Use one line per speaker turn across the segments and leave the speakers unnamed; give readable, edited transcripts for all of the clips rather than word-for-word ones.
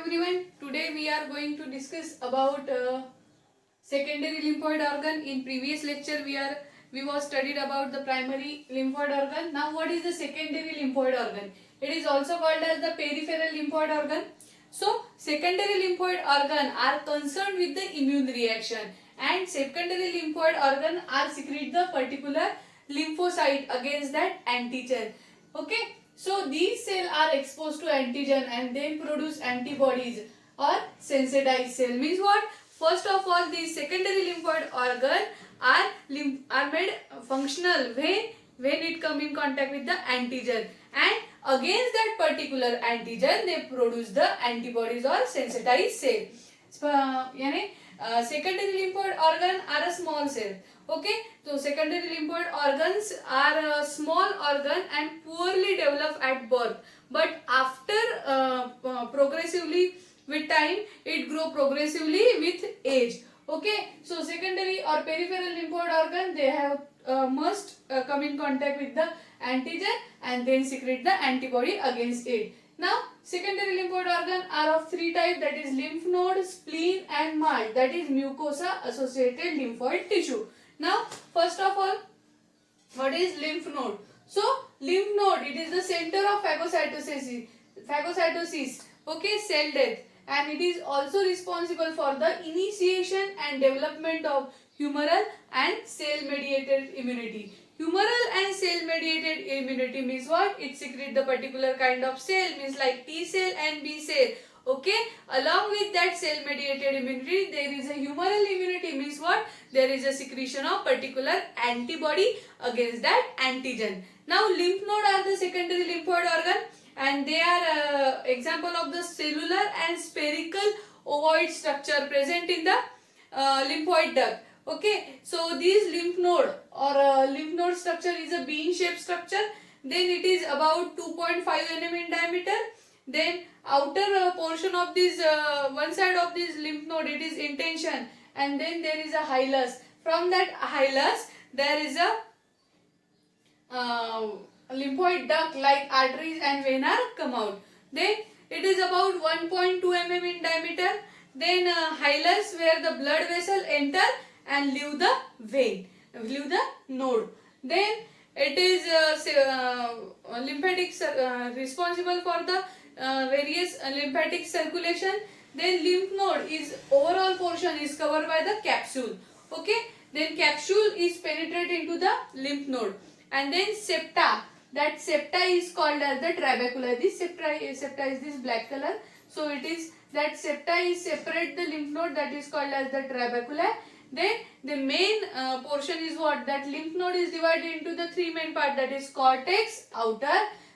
everyone. Today we are going to discuss about secondary lymphoid organ. In previous lecture we was studied about the primary lymphoid organ. Now what is the secondary lymphoid organ? It is also called as the peripheral lymphoid organ. So secondary lymphoid organ are concerned with the immune reaction, and secondary lymphoid organ are secrete the particular lymphocyte against that antigen. Okay. So these cells are exposed to antigen and then produce antibodies or sensitized cell. Means what? First of all, these secondary lymphoid organ are made functional when it come in contact with the antigen, and against that particular antigen they produce the antibodies or sensitized cell. Secondary lymphoid organ are a small cell. Okay, so secondary lymphoid organs are a small organ and poorly developed at birth, but after progressively with time it grow progressively with age. Okay, so secondary or peripheral lymphoid organ, they have must come in contact with the antigen and then secrete the antibody against it. Now secondary lymphoid organ are of three types, that is lymph node, spleen and malt, that is mucosa associated lymphoid tissue. Now first of all, what is lymph node? So lymph node, it is the center of phagocytosis, okay, cell death, and it is also responsible for the initiation and development of humoral and cell mediated immunity. Humoral and cell mediated immunity means what? It secretes the particular kind of cell, means like T cell and B cell. Okay, along with that cell mediated immunity there is a humoral immunity, means what? There is a secretion of particular antibody against that antigen. Now lymph node are the secondary lymphoid organ, and they are example of the cellular and spherical ovoid structure present in the lymphoid duct. Okay, so this lymph node or lymph node structure is a bean shaped structure. Then it is about 2.5 nm in diameter. Then outer portion of this one side of this lymph node, it is intention, and then there is a hilus. From that hilus there is a lymphoid duct like arteries and vein are come out. Then it is about 1.2 mm in diameter. Then hilus where the blood vessel enter and leave the vein, leave the node. Then it is lymphatic responsible for the various lymphatic circulation. Then lymph node is overall portion is covered by the capsule. Okay, then capsule is penetrated into the lymph node, and then septa, that septa is called as the trabecula. This septa is this black color, so it is that septa is separate the lymph node, that is called as the trabecula. Then the main portion is what? That lymph node is divided into the three main parts, that is cortex, outer,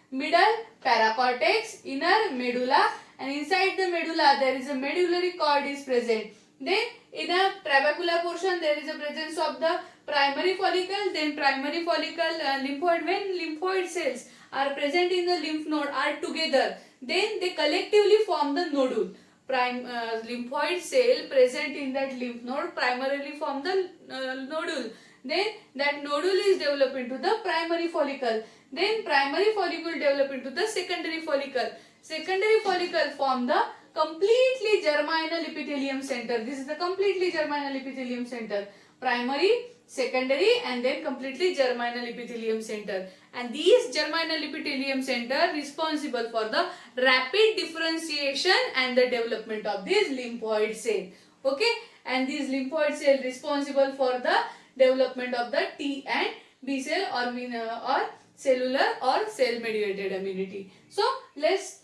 middle, paracortex, inner, medulla, and inside the medulla there is a medullary cord is present. Then in a trabecular portion there is a presence of the primary follicle. Then primary follicle lymphoid, when lymphoid cells are present in the lymph node are together, then they collectively form the nodule. Lymphoid cell present in that lymph node primarily form the nodule. Then that nodule is developed into the primary follicle. Then primary follicle develop into the secondary follicle. Secondary follicle form the completely germinal epithelium center. This is the completely germinal epithelium center. Primary, secondary, and then completely germinal epithelium center. And these germinal epithelium center responsible for the rapid differentiation and the development of this lymphoid cell. Okay, and these lymphoid cell responsible for the development of the T and B cell or cellular or cell mediated immunity. So let's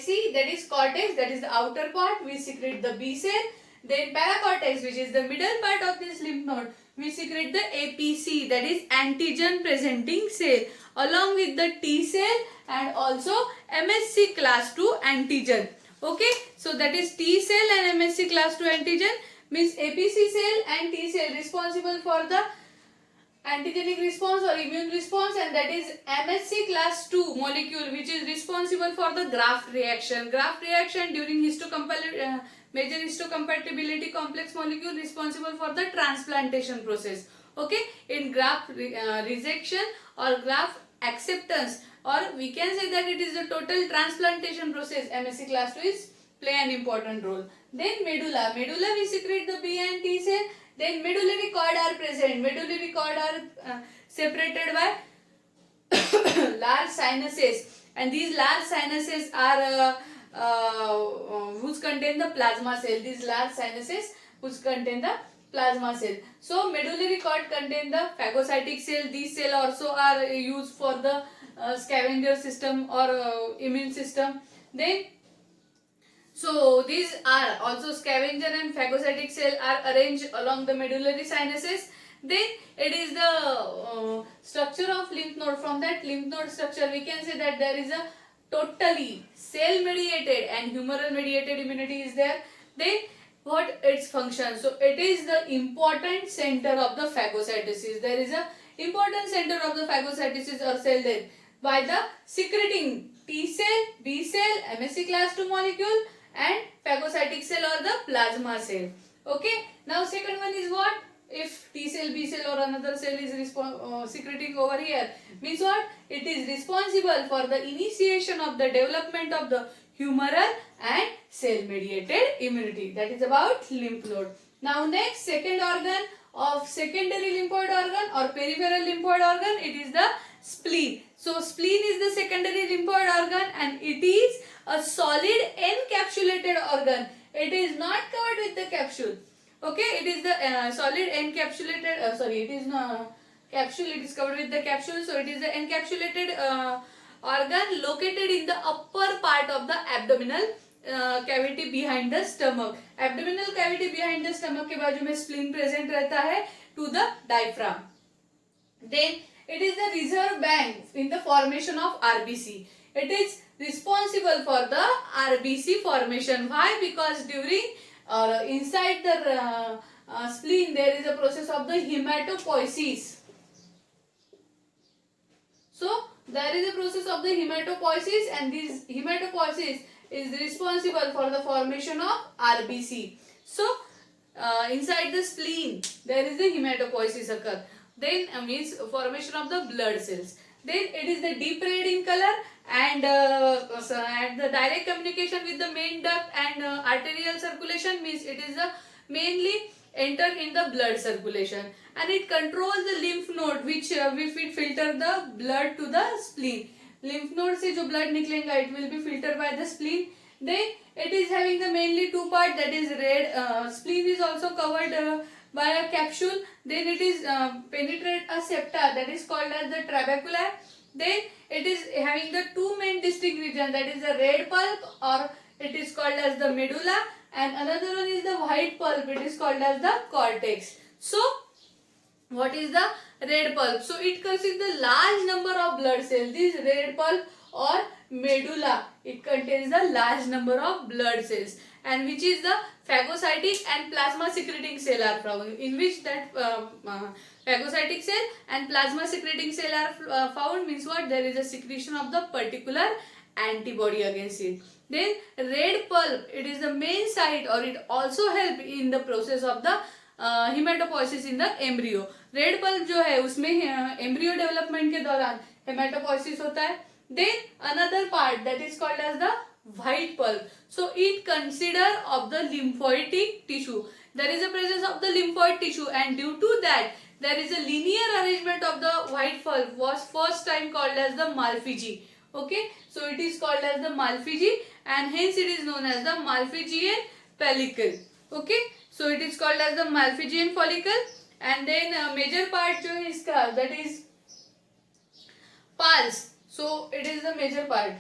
see, that is cortex, that is the outer part, we secrete the B cell. Then paracortex, which is the middle part of this lymph node, we secrete the APC, that is antigen presenting cell, along with the T cell and also MHC class 2 antigen. Okay, so that is T cell and MHC class 2 antigen, means APC cell and T cell responsible for the antigenic response or immune response, and that is MHC class 2 molecule which is responsible for the graft reaction. Graft reaction during major histocompatibility complex molecule responsible for the transplantation process. Okay, in graft rejection or graft acceptance or we can say that it is the total transplantation process. MSc class 2 is play an important role. Then medulla. Medulla we secrete the B and T cell. Then medullary cord are present. Medullary cord are separated by large sinuses, and these large sinuses are which contain the plasma cell. These large sinuses which contain the plasma cell. So medullary cord contain the phagocytic cell. These cell also are used for the scavenger system or immune system. Then so these are also scavenger and phagocytic cell are arranged along the medullary sinuses. Then it is the structure of lymph node. From that lymph node structure we can say that there is a totally cell mediated and humoral mediated immunity is there. Then what its function? So it is the important center of the phagocytosis. There is a important center of the phagocytosis or cell death by the secreting T cell, B cell, MSc class 2 molecule and phagocytic cell or the plasma cell. Okay. Now second one is what? If T cell, B cell or another cell is secreting over here, means what? It is responsible for the initiation of the development of the humoral and cell mediated immunity. That is about lymph node. Now next, second organ of secondary lymphoid organ or peripheral lymphoid organ, it is the spleen. So spleen is the secondary lymphoid organ and it is a solid encapsulated organ. It is not covered with the capsule. Okay, it is the solid encapsulated, it is capsule, it is covered with the capsule. So it is the encapsulated organ located in the upper part of the abdominal cavity behind the stomach. Abdominal cavity behind the stomach के बाजू में spleen present रहता है to the diaphragm. Then it is the reserve bank in the formation of RBC. It is responsible for the RBC formation. Why? Because during inside the spleen there is a process of the hematopoiesis. So there is a process of the hematopoiesis and this hematopoiesis is responsible for the formation of RBC. So inside the spleen there is the hematopoiesis occur. Then means formation of the blood cells. Then it is the deep red in color and the direct communication with the main duct and arterial circulation, means it is the mainly enter in the blood circulation and it controls the lymph node which it filter the blood to the spleen. Lymph node से जो blood निकलेगा it will be filtered by the spleen. Then it is having the mainly two part, that is red. Spleen is also covered by a capsule. Then it is penetrate a septa, that is called as the trabecula. Then it is having the two main distinct region, that is the red pulp or it is called as the medulla, and another one is the white pulp, it is called as the cortex. So what is the red pulp? So it consists the large number of blood cells. This red pulp or medulla, it contains the large number of blood cells, and which is the phagocytic and plasma secreting cell are found, in which that phagocytic cell and plasma secreting cell are found, means what? There is a secretion of the particular antibody against it. Then red pulp, it is the main site or it also help in the process of the hematopoiesis in the embryo. Red pulp जो है उसमें embryo development के दौरान hematopoiesis होता है. Then another part that is called as the white pulp. So it consider of the lymphoid tissue. There is a presence of the lymphoid tissue and due to that there is a linear arrangement of the white pulp, was first time called as the Malpighi. Okay, so it is called as the Malpighi and hence it is known as the Malpighian pellicle. Okay, so it is called as the Malpighian follicle. And then major part जो है इसका, that is pulse. So it is the major part.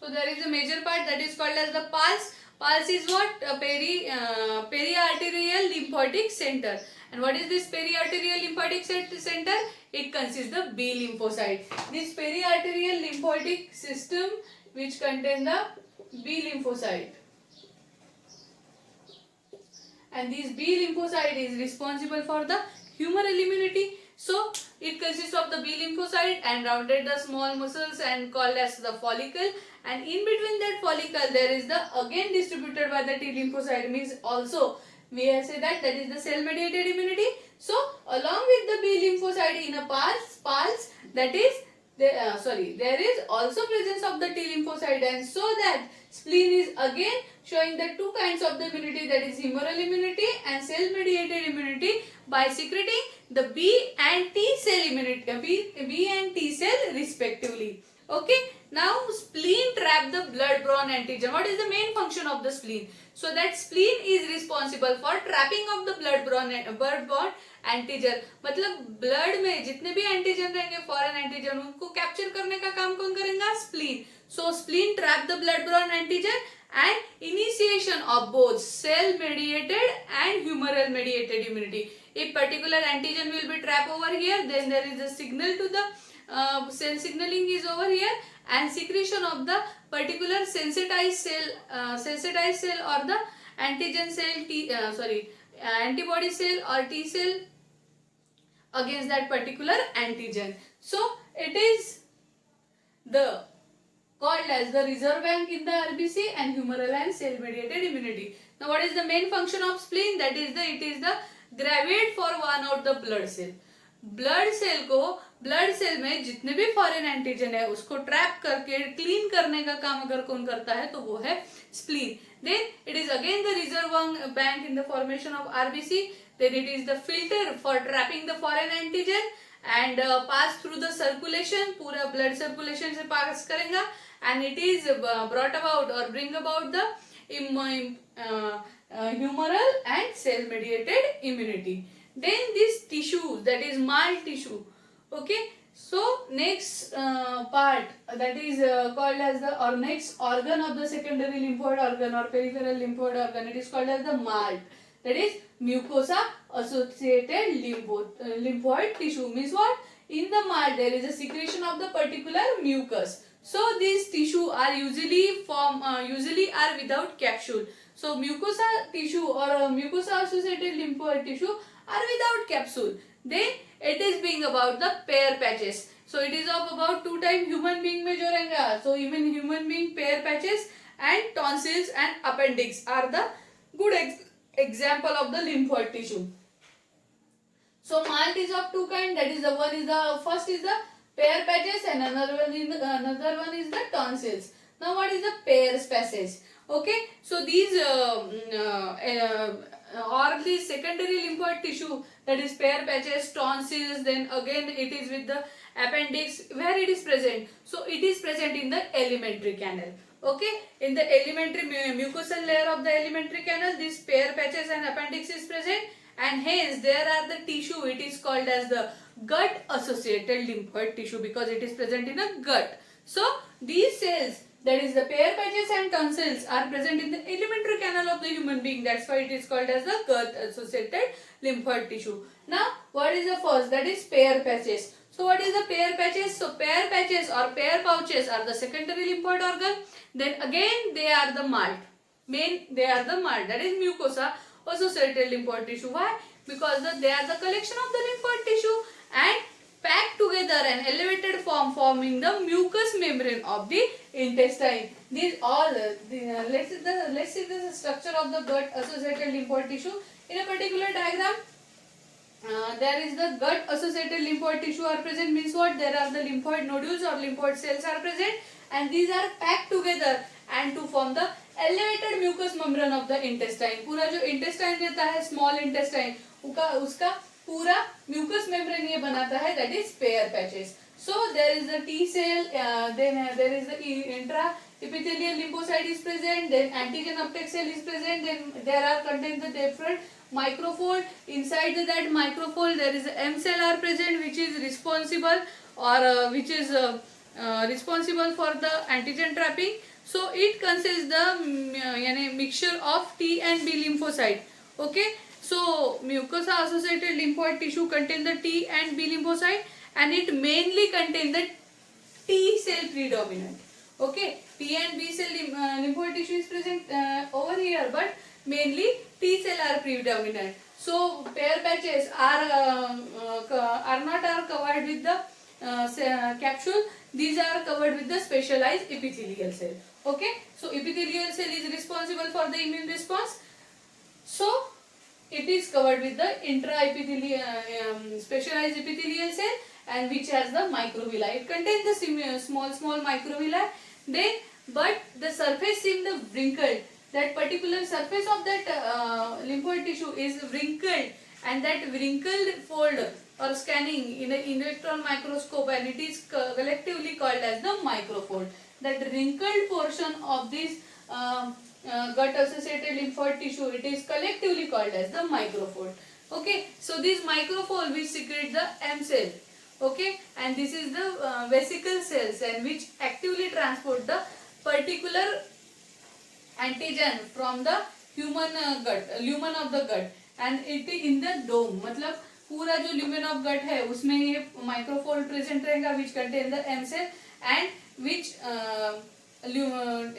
So there is a major part that is called as the pulse. Pulse is what? Periarterial lymphatic center. And what is this periarterial lymphatic center? It consists of B lymphocyte. This periarterial lymphatic system which contains the B lymphocyte. And this B lymphocyte is responsible for the humoral immunity. So It consists of the B lymphocyte and rounded the small muscles and called as the follicle, and in between that follicle there is the again distributed by the T lymphocyte, means also we say that is the cell mediated immunity. So along with the B lymphocyte in a pulse, that is there is also presence of the T lymphocyte, and so that spleen is again showing the two kinds of the immunity, that is humoral immunity and cell mediated immunity, by secreting the B and T cell immunity, B and T cell respectively. Okay, now spleen trap the blood-borne antigen. What is the main function of the spleen? So that spleen is responsible for trapping of the blood-borne antigen, मतलब blood में जितने भी antigen रहेंगे foreign antigen, उनको capture करने का काम कौन करेगा? Spleen. So spleen trap the blood borne antigen and initiation of both cell mediated and humoral mediated immunity. If particular antigen will be trapped over here, then there is a signal to the cell signaling is over here, and secretion of the particular sensitized cell or the antigen cell antibody cell or T cell against that particular antigen. So it is the called as the reserve bank in the RBC and humoral and cell mediated immunity. Now what is the main function of spleen? That is it is the gravid for one out the blood cell. Blood cell में जितने भी foreign antigen है उसको trap करके clean करने का काम अगर कौन करता है तो वो है spleen. Then it is again the reserve bank in the formation of RBC. Then it is the filter for trapping the foreign antigen and pass through the circulation, पूरा ब्लड सर्कुलेशन से पास करेगा, and it is brought about or bring about the humoral and cell mediated immunity. Then this tissue, that is mild tissue. Okay, so next part, that is called as the next organ of the secondary lymphoid organ or peripheral lymphoid organ, it is called as the MALT, that is mucosa associated lymphoid tissue. Means what? In the MALT there is a secretion of the particular mucus. So these tissue are usually are without capsule. So mucosa tissue or mucosa associated lymphoid tissue are without capsule. Then it is being about the pair patches. So it is of about two type. Human being में जो रहेगा, so even human being pair patches and tonsils and appendix are the good example of the lymphoid tissue. So MALT is of two kind. That is the one is the first is the pair patches and another one is the tonsils. Now what is the pair patches? Okay, so these or the secondary lymphoid tissue, that is pair patches, tonsils, then again it is with the appendix. Where it is present? So it is present in the alimentary canal. Okay, in the alimentary mucosal layer of the alimentary canal, these pair patches and appendix is present, and hence there are the tissue. It is called as the gut associated lymphoid tissue because it is present in a gut. So these cells, that is the pair patches and tonsils, are present in the alimentary canal of the human being. That's why it is called as the gut associated lymphoid tissue. Now what is the first? That is pair patches. So what is the pair patches? So pair patches or pair pouches are the secondary lymphoid organ. Then again they are the MALT. They are the MALT, that is mucosa associated lymphoid tissue. Why? Because they are the collection of the lymphoid tissue and packed together and elevated form forming the mucous membrane of the intestine. These all let's see the structure of the gut associated lymphoid tissue in a particular diagram. There is the gut associated lymphoid tissue are present. Means what? There are the lymphoid nodules or lymphoid cells are present, and these are packed together and to form the elevated mucous membrane of the intestine. पूरा जो intestine रहता है small intestine, उसका पूरा mucous membrane ये बनाता है, that is pair patches. So there is the T cell, then there is the intraepithelial lymphocyte is present, then antigen uptake cell is present, then there are contained the different microfold. Inside that microfold there is M cell are present, which is responsible responsible for the antigen trapping. So it consists the mixture of T and B lymphocyte. Okay, so mucosa associated lymphoid tissue contain the T and B lymphocyte, and it mainly contain the T cell predominant. Okay, T and B cell lymphoid tissue is present over here, but mainly T cell are predominant. So pair patches are not are covered with the capsule. These are covered with the specialized epithelial cell. Okay, so epithelial cell is responsible for the immune response. So it is covered with the intraepithelial specialized epithelial cell, and which has the microvilli. It contains the small microvilli. Then, but the surface seems the wrinkled. That particular surface of that lymphoid tissue is wrinkled, and that wrinkled fold or scanning in an electron microscope, and it is collectively called as the microfold. That wrinkled portion of this gut associated lymphoid tissue, it is collectively called as the microfold. Okay, so this microfold which secrete the M cell. Okay, and this is the vesicle cells, and which actively transport the particular antigen from the human gut, lumen of the gut, and it in the dome. मतलब पूरा जो lumen of gut है उसमें ये microfold present रहेगा which contain the M cell, and which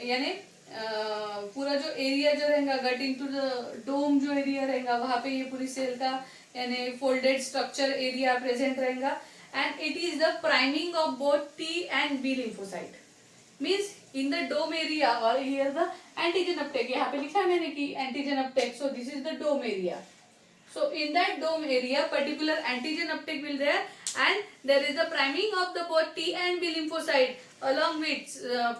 यानी पूरा जो एरिया जो रहेगा गट इनटू द डोम जो एरिया रहेगा वहां पे ये पूरी सेल का यानी फोल्डेड स्ट्रक्चर एरिया प्रेजेंट रहेगा, and it is the priming of both T and B lymphocyte. Means in the dome area or here the antigen uptake, यहाँ पे लिखा है मैंने कि antigen uptake, so this is the dome area. So in that dome area particular antigen uptake will there, and there is the priming of the both T and B lymphocyte along with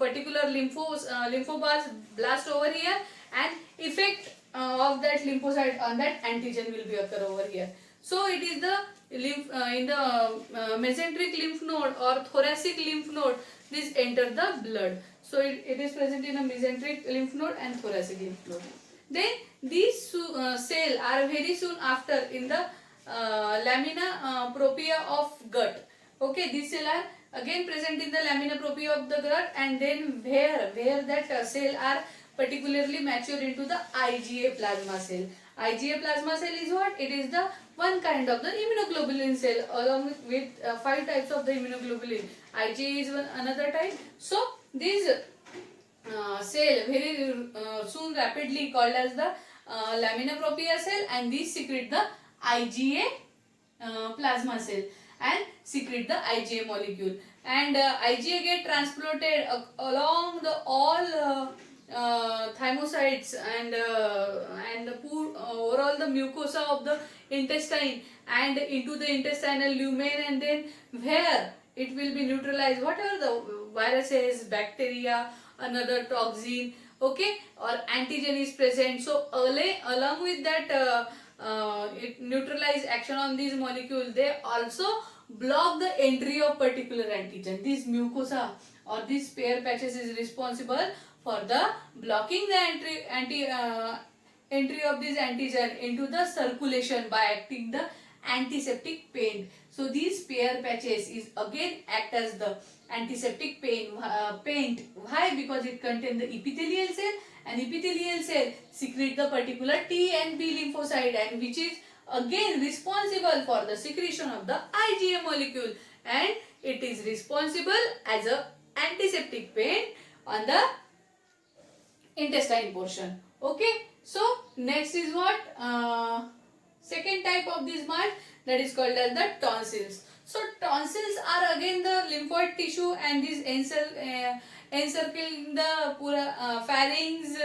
particular lymphoblasts blast over here, and effect of that lymphocyte on that antigen will be occur over here. So it is the in the mesenteric lymph node or thoracic lymph node, this enter the blood. So it is present in a mesenteric lymph node and thoracic lymph node. Then these cell are very soon after in the lamina propria of gut. Okay, these cell are again present in the lamina propria of the gut, and then where that cell are particularly mature into the IgA plasma cell. IgA plasma cell is what? It is the one kind of the immunoglobulin cell along with 5 types of the immunoglobulin. IgA is another type. So this cell very soon rapidly called as the lamina propria cell, and these secrete the IgA plasma cell and secrete the IgA molecule, and IgA get transported along the all thymocytes and overall the mucosa of the intestine and into the intestinal lumen, and then where it will be neutralized whatever the viruses, bacteria, another toxin, okay, or antigen is present. So along with that it neutralize action on these molecules, they also block the entry of particular antigen. This mucosa or these pair patches is responsible for the blocking the entry of this antigen into the circulation by acting the antiseptic paint. So these pair patches is again act as the antiseptic paint. Why? Because it contains the epithelial cell, and epithelial cell secrete the particular T and B lymphocyte, and which is again responsible for the secretion of the IgA molecule, and it is responsible as a antiseptic paint on the intestine portion. Okay, so next is what second type of this mark, that is called as the tonsils. So tonsils are again the lymphoid tissue, and this encircling the pura pharynx.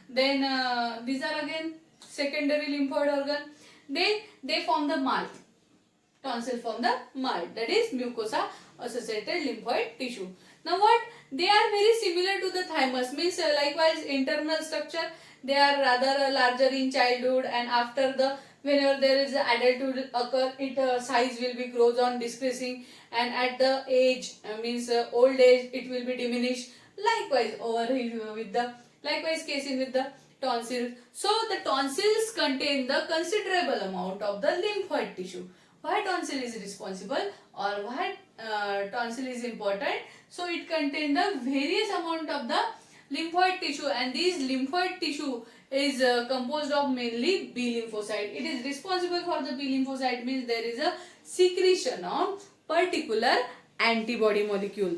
Then these are again secondary lymphoid organ. Then they form the mouth. Tonsil form the mouth, that is mucosa associated lymphoid tissue. Now what? They are very similar to the thymus, means likewise internal structure. They are rather larger in childhood, and after the whenever there is adulthood occur, it size will be grows on decreasing, and at the age means old age it will be diminished. Likewise over here with the likewise case in with the tonsils. So the tonsils contain the considerable amount of the lymphoid tissue. Why tonsil is responsible, or why tonsil is important? So it contains the various amount of the lymphoid tissue, and this lymphoid tissue is composed of mainly B lymphocyte. It is responsible for the B lymphocyte, means there is a secretion of particular antibody molecule.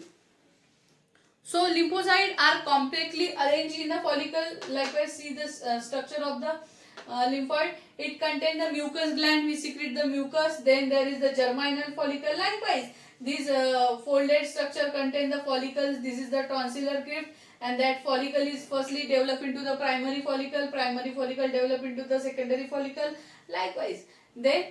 So lymphocytes are compactly arranged in the follicle. Likewise, see the structure of the lymphoid. It contains the mucus gland, we secrete the mucus. Then there is the germinal follicle. Likewise, this folded structure contains the follicles. This is the tonsillar crypt, and that follicle is firstly developed into the primary follicle. Primary follicle develop into the secondary follicle. Likewise, then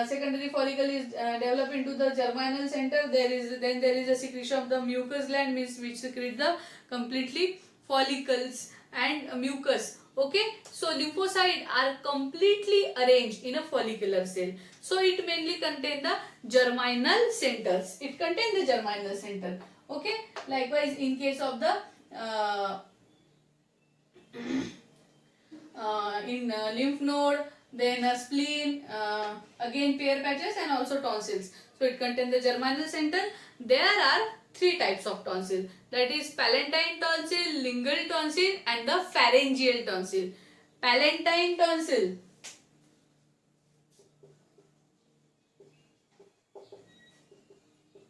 secondary follicle is developed into the germinal center. There is a secretion of the mucus gland, means which secrete the completely follicles and mucus. Okay, so lymphocytes are completely arranged in a follicular cell. So it mainly contains the germinal centers. It contains the germinal center. Okay, likewise in case of the lymph node, then a spleen, again pair patches, and also tonsils. So it contains the germinal center. There are three types of tonsil, that is palatine tonsil, lingual tonsil, and the pharyngeal tonsil. Palatine tonsil.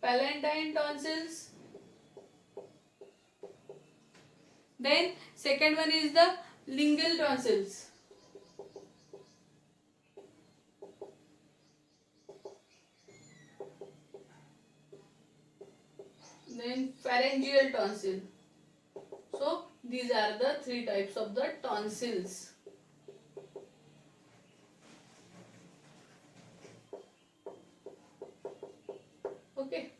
Palatine tonsils. Then second one is the lingual tonsils. Then pharyngeal tonsil. So these are the three types of the tonsils. Okay,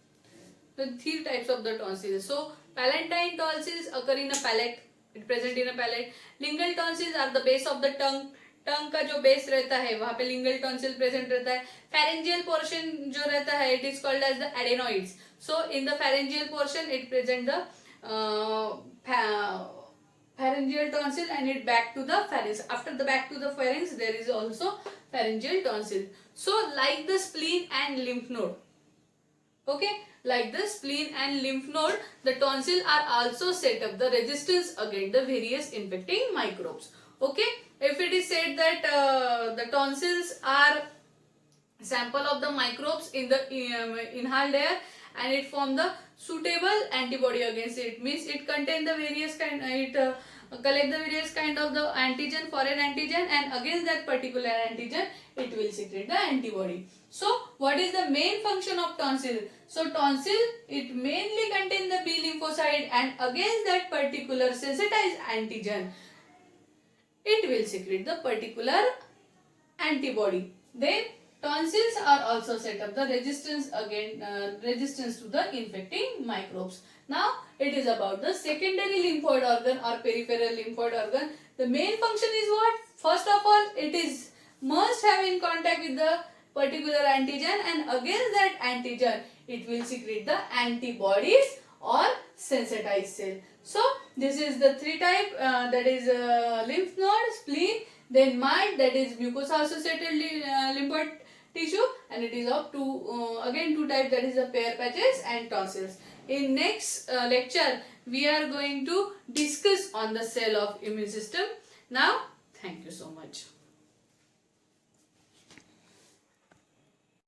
the three types of the tonsils. So palatine tonsils occur in a palate, it present in a palate. Lingual tonsils are the base of the tongue. टंग का जो base रहता है वहां पे lingual tonsil present रहता है. Pharyngeal portion जो रहता है it is called as the adenoids. So in the pharyngeal portion it present the pharyngeal tonsil and it back to the pharynx. After the back to the pharynx there is also pharyngeal tonsil. So like the spleen and lymph node, okay, like the spleen and lymph node, the tonsil are also set up the resistance against the various infecting microbes. Okay, if it is said that the tonsils are sample of the microbes in the inhaled air and it form the suitable antibody against it, means it contain the various kind, collect the various kind of the antigen, foreign antigen, and against that particular antigen it will secrete the antibody. So what is the main function of tonsil? So tonsil, it mainly contain the B lymphocyte and against that particular sensitized antigen it will secrete the particular antibody. Then tonsils are also set up the resistance resistance to the infecting microbes. Now it is about the secondary lymphoid organ or peripheral lymphoid organ. The main function is what? First of all, it is must have in contact with the particular antigen and against that antigen it will secrete the antibodies or sensitized cell. So this is the three type, that is lymph node, spleen, then mite, that is mucosa associated lymphoid tissue, and it is of again two types, that is the pair patches and tonsils. In next lecture we are going to discuss on the cell of immune system. Now thank you so much.